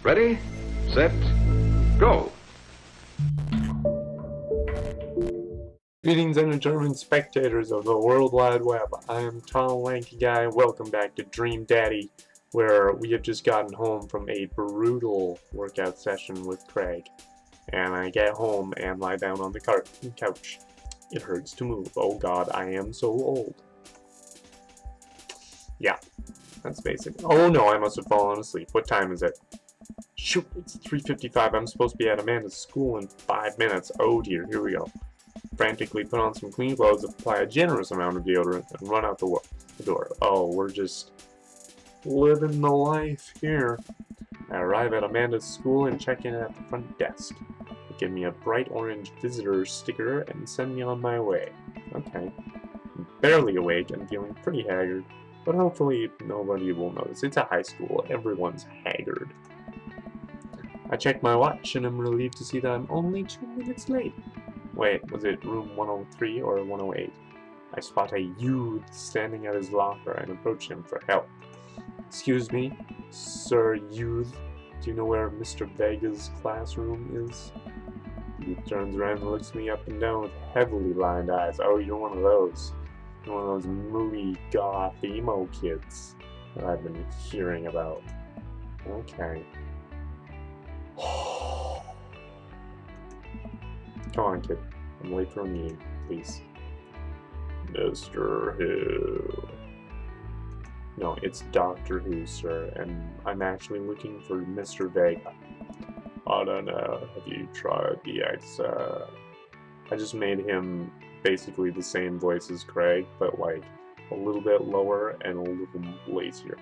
Ready, set, go. Greetings and German spectators of the World Wide Web. I am Tall Lanky Guy. Welcome back to Dream Daddy, where we have just gotten home from a brutal workout session with Craig. And I get home and lie down on the couch. It hurts to move. Oh god, I am so old. Yeah, that's basic. Oh no, I must have fallen asleep. What time is it? Shoot, it's 3:55. I'm supposed to be at Amanda's school in 5 minutes. Oh dear, here we go. Frantically put on some clean clothes, apply a generous amount of deodorant, and run out the door. Oh, we're just living the life here. I arrive at Amanda's school and check in at the front desk. They give me a bright orange visitor sticker and send me on my way. Okay. I'm barely awake and feeling pretty haggard, but hopefully nobody will notice. It's a high school. Everyone's haggard. I check my watch and I'm relieved to see that I'm only 2 minutes late. Wait, was it room 103 or 108? I spot a youth standing at his locker and approach him for help. Excuse me, Sir Youth, do you know where Mr. Vega's classroom is? The youth turns around and looks me up and down with heavily lined eyes. Oh, you're one of those. You're one of those moody goth emo kids that I've been hearing about. Okay. Come on, kid. I'm late for a meeting, please. Mr. Who. No, it's Doctor Who, sir, and I'm actually looking for Mr. Vega. I don't know. Have you tried the I just made him basically the same voice as Craig, but like a little bit lower and a little lazier.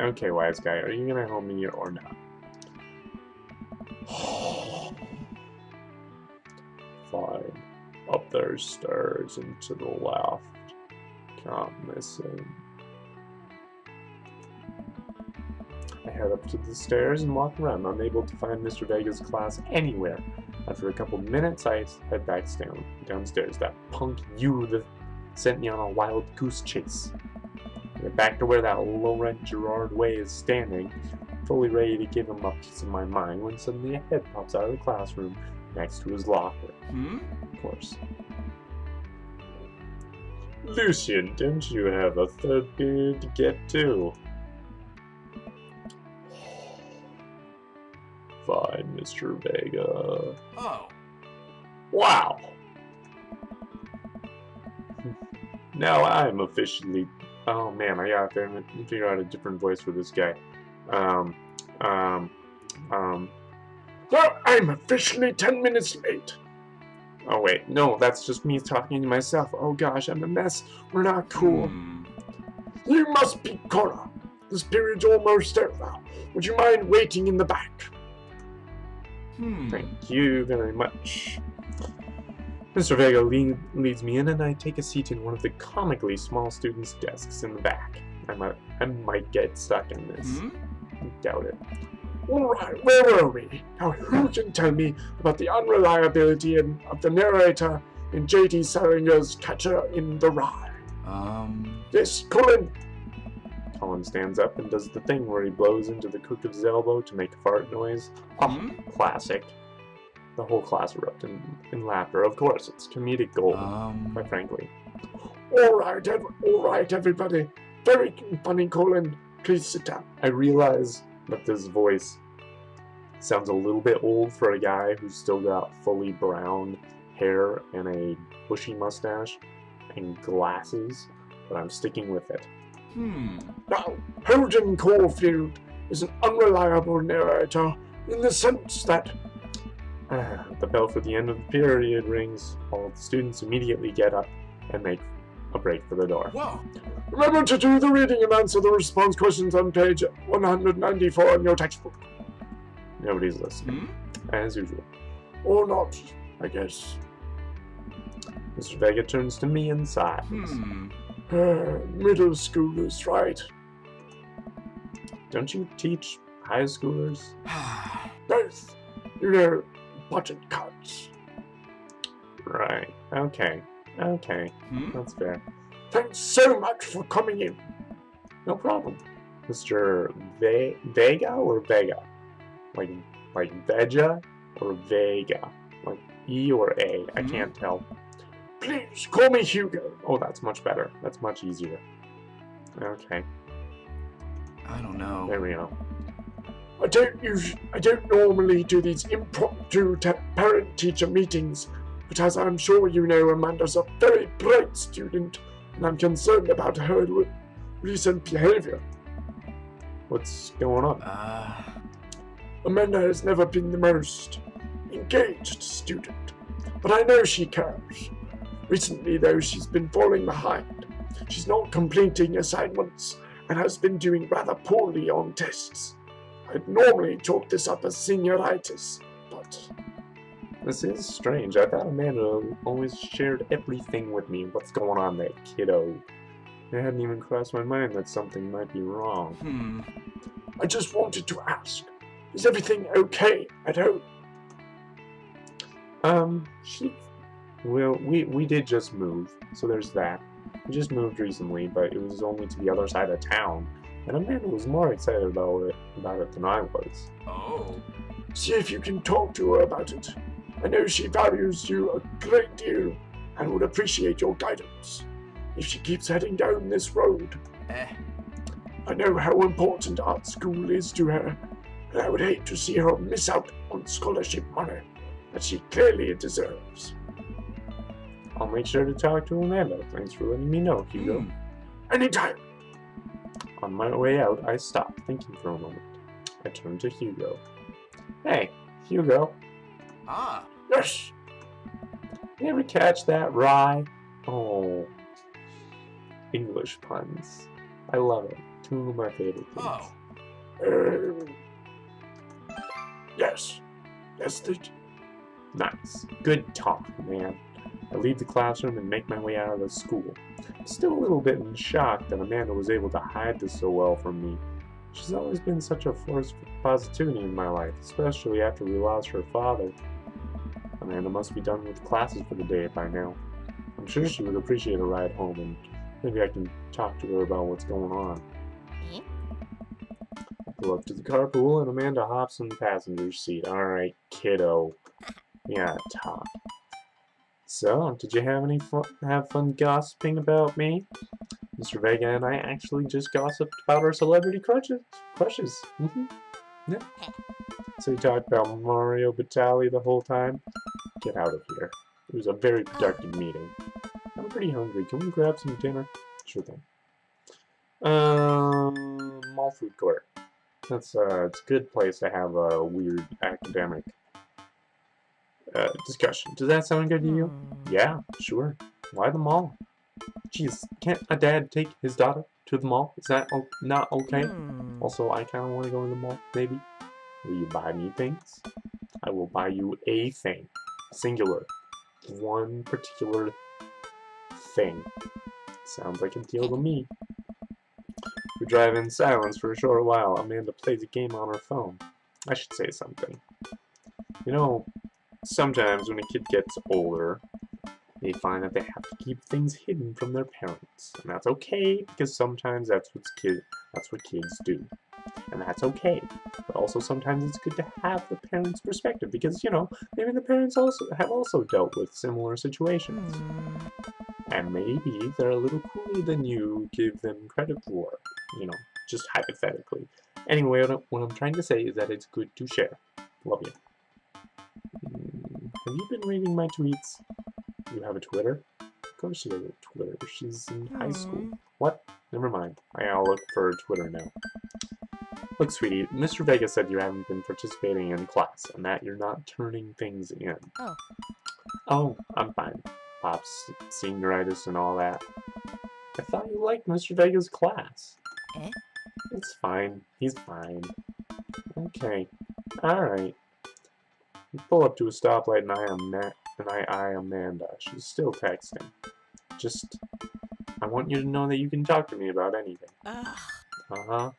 Okay, wise guy, are you gonna help me or not? Fine. Up there's stairs and to the left. Can't miss him. I head up to the stairs and walk around, unable to find Mr. Vega's class anywhere. After a couple minutes, I head back downstairs. That punk youth sent me on a wild goose chase. I get back to where that low-rent Gerard Way is standing, fully ready to give him a piece of my mind, when suddenly a head pops out of the classroom next to his locker. Of course. Lucian, don't you have a third period to get to? Fine, Mr. Vega. Oh. Wow! Now I'm officially... Oh man, I gotta figure out a different voice for this guy. Well, I'm officially 10 minutes late. Oh wait, no, that's just me talking to myself. Oh gosh, I'm a mess. We're not cool. You must be Cora. This period's almost over. Would you mind waiting in the back? Thank you very much. Mr. Vega leads me in and I take a seat in one of the comically small students' desks in the back. I might get stuck in this. Doubt it. Alright, where were we? Now who can tell me about the unreliability of the narrator in J.D. Salinger's Catcher in the Rye? Yes, Colin! Colin stands up and does the thing where he blows into the crook of his elbow to make a fart noise. Oh, classic. The whole class erupted in laughter. Of course, it's comedic gold, quite frankly. Alright, everybody. Very funny, Colin. Please sit down. I realize that this voice sounds a little bit old for a guy who's still got fully brown hair and a bushy mustache and glasses, but I'm sticking with it. Now, Holden Caulfield is an unreliable narrator in the sense that the bell for the end of the period rings. All the students immediately get up and make a break for the door. Whoa. Remember to do the reading and answer the response questions on page 194 in your textbook. Nobody's listening, as usual. Or not, I guess. Mr. Vega turns to me and sighs. Middle schoolers, right? Don't you teach high schoolers? Both. You know, budget cuts. Right. Okay. That's fair. Thanks so much for coming in. No problem. Mr. Vega or Vega? Like Vega or Vega? Like E or A? I can't tell. Please, call me Hugo. Oh, that's much better. That's much easier. Okay. I don't know. There we go. I don't normally do these impromptu parent-teacher meetings, but as I'm sure you know, Amanda's a very bright student, and I'm concerned about her recent behavior. What's going on? Amanda has never been the most engaged student, but I know she cares. Recently, though, she's been falling behind. She's not completing assignments and has been doing rather poorly on tests. I'd normally chalk this up as senioritis, but... This is strange. I thought Amanda always shared everything with me. What's going on there, kiddo? It hadn't even crossed my mind that something might be wrong. I just wanted to ask, is everything okay at home? Well, we did just move, so there's that. We just moved recently, but it was only to the other side of town, and Amanda was more excited about it than I was. Oh. See if you can talk to her about it. I know she values you a great deal and would appreciate your guidance if she keeps heading down this road. I know how important art school is to her, and I would hate to see her miss out on scholarship money that she clearly deserves. I'll make sure to talk to Amanda. Thanks for letting me know, Hugo. Anytime! On my way out, I stopped, thinking for a moment. I turned to Hugo. Hey, Hugo. Yes! You ever catch that rye? Oh. English puns. I love it. Two of my favorite things. Yes. Yes, nice. Good talk, man. I leave the classroom and make my way out of the school. I'm still a little bit in shock that Amanda was able to hide this so well from me. She's always been such a force for positivity in my life, especially after we lost her father. Amanda must be done with classes for the day by now. I'm sure she would appreciate a ride home, and maybe I can talk to her about what's going on. I pull up to the carpool, and Amanda hops in the passenger seat. Alright, kiddo. Yeah, talk. So, did you have fun gossiping about me? Mr. Vega and I actually just gossiped about our celebrity crushes. Yeah. So you talked about Mario Batali the whole time? Get out of here. It was a very productive meeting. I'm pretty hungry. Can we grab some dinner? Sure thing. Mall food court. It's a good place to have a weird academic discussion. Does that sound good to you? Yeah, sure. Why the mall? Jeez, can't a dad take his daughter to the mall? Is that not okay? Also, I kind of want to go to the mall, maybe. Will you buy me things? I will buy you a thing. Singular. One particular thing. Sounds like a deal to me. We drive in silence for a short while. Amanda plays a game on her phone. I should say something. You know, sometimes when a kid gets older, they find that they have to keep things hidden from their parents. And that's okay, because sometimes that's what kids do. And that's okay. But also sometimes it's good to have the parents' perspective, because, you know, maybe the parents have also dealt with similar situations. And maybe they're a little cooler than you give them credit for. You know, just hypothetically. Anyway, what I'm trying to say is that it's good to share. Love you. Have you been reading my tweets? You have a Twitter? Of course she has a Twitter. She's in high school. What? Never mind. I'll look for Twitter now. Look, sweetie, Mr. Vega said you haven't been participating in class, and that you're not turning things in. Oh, I'm fine. Pops, senioritis and all that. I thought you liked Mr. Vega's class. It's fine. He's fine. Okay. Alright. We pull up to a stoplight and I eye Amanda. She's still texting. Just, I want you to know that you can talk to me about anything. Uh-huh.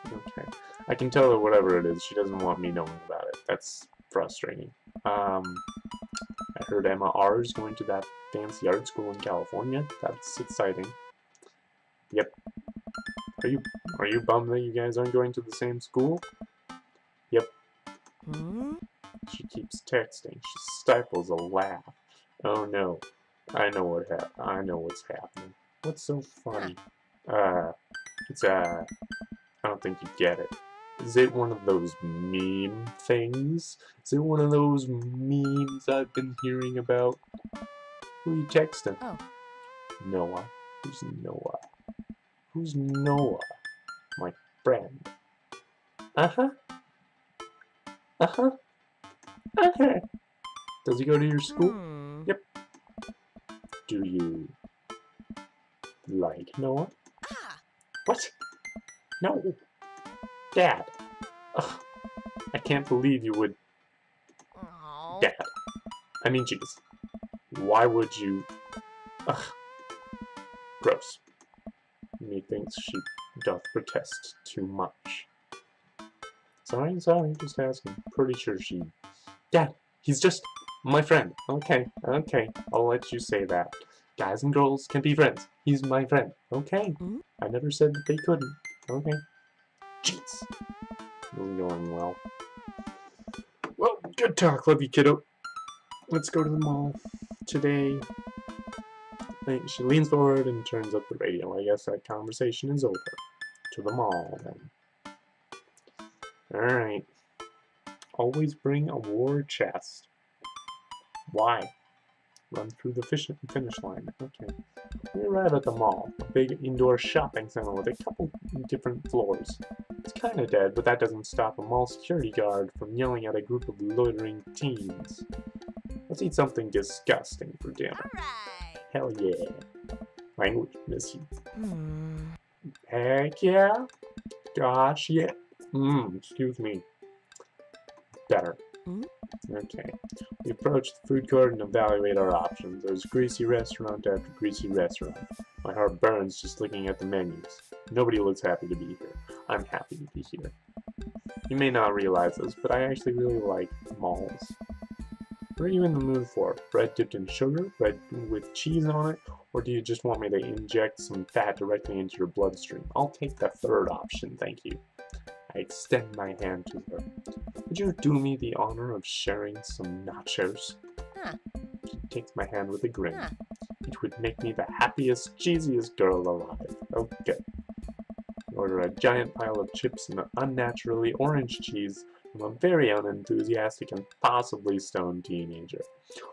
Okay. I can tell her whatever it is. She doesn't want me knowing about it. That's frustrating. I heard Emma R. is going to that fancy art school in California. That's exciting. Yep. Are you bummed that you guys aren't going to the same school? Yep. She keeps texting. She stifles a laugh. Oh no. I know what's happening. What's so funny? I don't think you get it. Is it one of those meme things? Is it one of those memes I've been hearing about? Who are you texting? Oh. Noah. Who's Noah? Who's Noah? My friend. Uh-huh. Uh-huh. Uh-huh. Does he go to your school? Yep. Do you like Noah? What? No. Dad. Ugh. I can't believe you would... Dad. I mean, jeez. Why would you... Ugh. Gross. Methinks she doth protest too much. Sorry, just asking. Pretty sure she... Dad, he's just my friend. Okay, I'll let you say that. Guys and girls can be friends. He's my friend. Okay. I never said that they couldn't. Okay. Jeez. This is going well. Well, good talk. Love you, kiddo. Let's go to the mall today. She leans forward and turns up the radio. I guess that conversation is over. To the mall, then. Alright. Always bring a war chest. Why? Run through the finish line. Okay. We arrive at the mall, a big indoor shopping center with a couple different floors. It's kinda dead, but that doesn't stop a mall security guard from yelling at a group of loitering teens. Let's eat something disgusting for dinner. Alright. Hell yeah. Language, miss you. Heck yeah. Gosh, yeah. Excuse me. Better. Okay. We approach the food court and evaluate our options. There's greasy restaurant after greasy restaurant. My heart burns just looking at the menus. Nobody looks happy to be here. I'm happy to be here. You may not realize this, but I actually really like malls. What are you in the mood for? Bread dipped in sugar? Bread with cheese on it? Or do you just want me to inject some fat directly into your bloodstream? I'll take the third option, thank you. I extend my hand to her. Would you do me the honor of sharing some nachos? She takes my hand with a grin. It would make me the happiest, cheesiest girl alive. Okay. Order a giant pile of chips and an unnaturally orange cheese from a very unenthusiastic and possibly stoned teenager.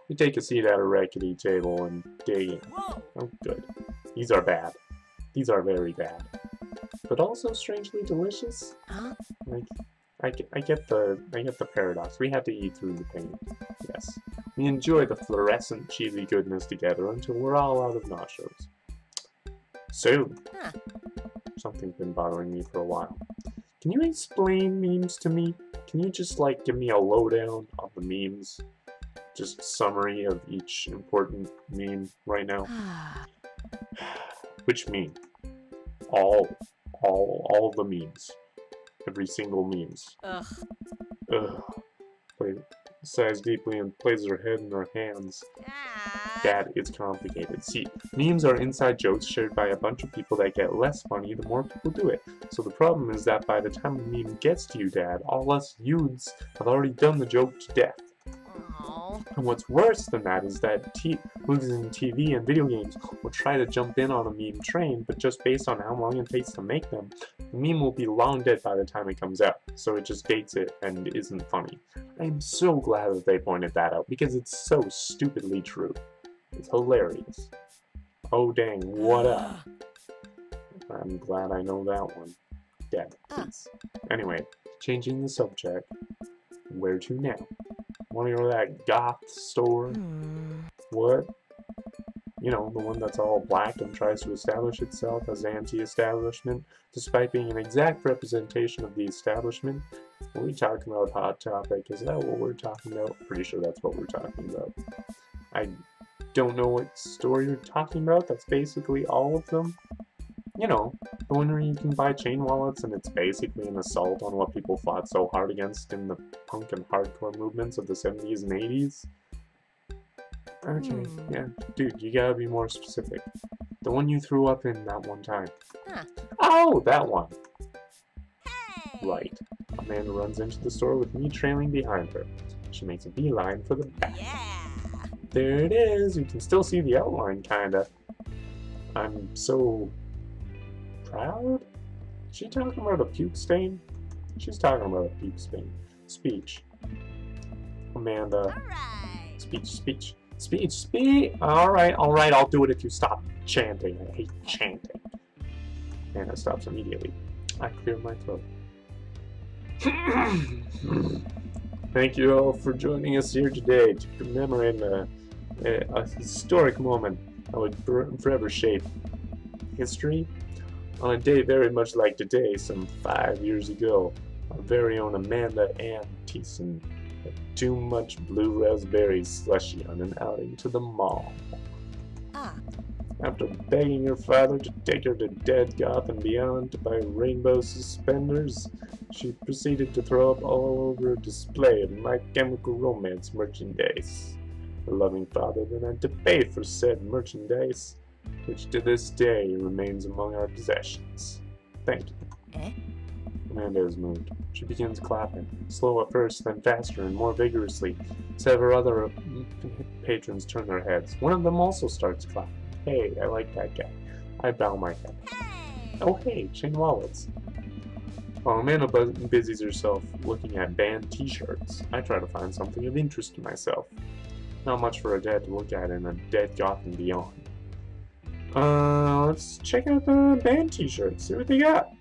We take a seat at a rickety table and dig in. Oh, good. These are bad. These are very bad. But also strangely delicious. Like, I get the paradox. We have to eat through the pain. Yes. We enjoy the fluorescent cheesy goodness together until we're all out of nachos. So, something's been bothering me for a while. Can you explain memes to me? Can you just, like, give me a lowdown on the memes? Just summary of each important meme right now. Which meme? All of the memes. Every single memes. Ugh. Sighs deeply and places her head in her hands. Dad, it's complicated. See, memes are inside jokes shared by a bunch of people that get less funny the more people do it. So the problem is that by the time the meme gets to you, Dad, all us youths have already done the joke to death. And what's worse than that is that movies and TV and video games will try to jump in on a meme train, but just based on how long it takes to make them, the meme will be long dead by the time it comes out, so it just dates it and isn't funny. I am so glad that they pointed that out, because it's so stupidly true. It's hilarious. Oh dang, what up? I'm glad I know that one. Dead, please. Anyway, changing the subject. Where to now? Want to go to that goth store? What? You know, the one that's all black and tries to establish itself as anti-establishment, despite being an exact representation of the establishment. Are we talking about Hot Topic? Is that what we're talking about? Pretty sure that's what we're talking about. I don't know what store you're talking about. That's basically all of them. You know, the one where you can buy chain wallets and it's basically an assault on what people fought so hard against in the punk and hardcore movements of the 70s and 80s. Okay, yeah, dude, you gotta be more specific. The one you threw up in that one time. Huh. Oh, that one. Hey! Right. Amanda runs into the store with me trailing behind her. She makes a beeline for the back. Yeah! There it is. You can still see the outline, kinda. I'm so proud. Is she talking about a puke stain? She's talking about a puke stain. Speech. Amanda. Alright! Speech. Alright, I'll do it if you stop chanting. I hate chanting. Amanda stops immediately. I clear my throat. Thank you all for joining us here today to commemorate a historic moment that would forever shape history. On a day very much like today, some 5 years ago, our very own Amanda Ann Thiessen had too much blue raspberry slushy on an outing to the mall. Ah. After begging her father to take her to Dead Goth and Beyond to buy rainbow suspenders, she proceeded to throw up all over a display of My Chemical Romance merchandise. Her loving father then had to pay for said merchandise, which to this day remains among our possessions. Thank you. Eh? Amanda is moved. She begins clapping, slow at first, then faster and more vigorously. Several other patrons turn their heads. One of them also starts clapping. Hey, I like that guy. I bow my head. Hey! Oh hey, chain wallets. While Amanda busies herself looking at band t-shirts, I try to find something of interest to myself. Not much for a dad to look at in a Dead Goth and Beyond. Let's check out the band t-shirts, see what they got.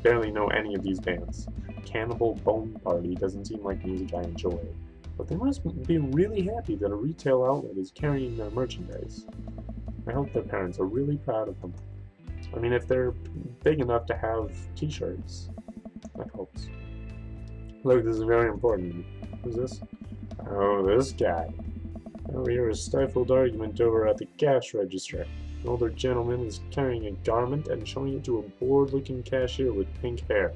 Barely know any of these bands. Cannibal Bone Party doesn't seem like music I enjoy, but they must be really happy that a retail outlet is carrying their merchandise. I hope their parents are really proud of them. I mean, if they're big enough to have t-shirts, that helps. Look, this is very important. Who's this? Oh, this guy. I hear a stifled argument over at the cash register. An older gentleman is carrying a garment and showing it to a bored-looking cashier with pink hair.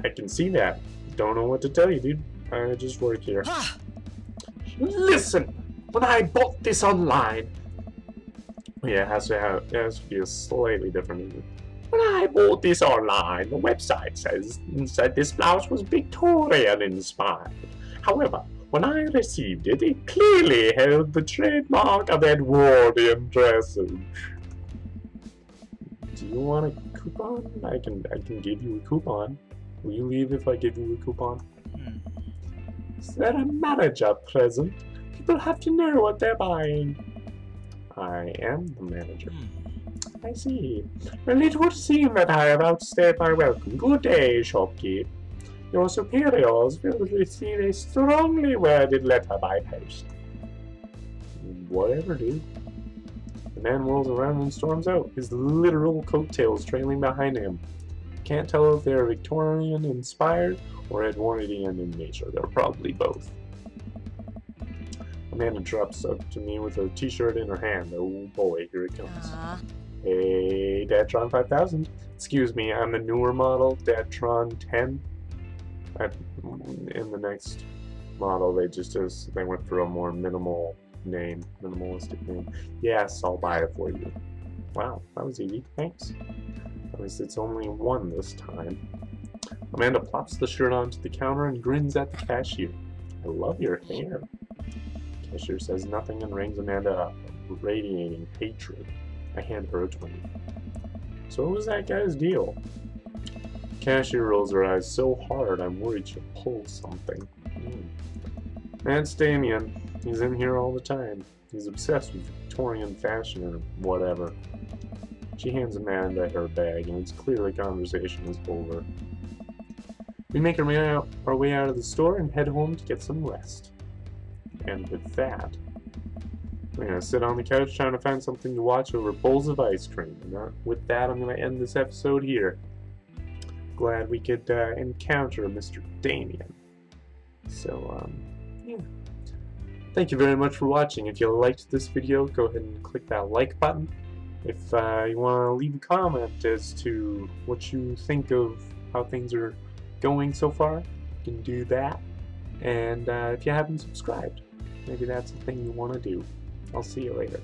I can see that. Don't know what to tell you, dude. I just work here. Listen! When I bought this online... Yeah, it has to be a slightly different... When I bought this online, the website said this blouse was Victorian-inspired. However, when I received it, it clearly held the trademark of Edwardian dressage. Do you want a coupon? I can give you a coupon. Will you leave if I give you a coupon? Is that a manager present? People have to know what they're buying. I am the manager. I see. Well, it would seem that I have outstayed my welcome. Good day, shopkeep. Your superiors will receive a strongly worded letter by post. Whatever, dude. The man whirls around and storms out, his literal coattails trailing behind him. Can't tell if they're Victorian-inspired or Edwardian in nature. They're probably both. Amanda drops up to me with a t-shirt in her hand. Oh boy, here it comes. Hey, Datron 5000. Excuse me, I'm the newer model, Datron 10. In the next model, they went for a more minimalistic name. Yes, I'll buy it for you. Wow, that was easy. Thanks. At least it's only one this time. Amanda plops the shirt onto the counter and grins at the cashier. I love your hair. Cashier says nothing and rings Amanda up, radiating hatred. I hand her a 20. So what was that guy's deal? Cashier rolls her eyes so hard I'm worried she'll pull something. That's Damien. He's in here all the time. He's obsessed with Victorian fashion or whatever. She hands Amanda her bag and it's clear the conversation is over. We make our way out of the store and head home to get some rest. And with that, we're going to sit on the couch trying to find something to watch over bowls of ice cream. And with that, I'm going to end this episode here. Glad we could encounter Mr. Damien. So, yeah. Thank you very much for watching. If you liked this video, go ahead and click that like button. If you want to leave a comment as to what you think of how things are going so far, you can do that. And if you haven't subscribed, maybe that's the thing you want to do. I'll see you later.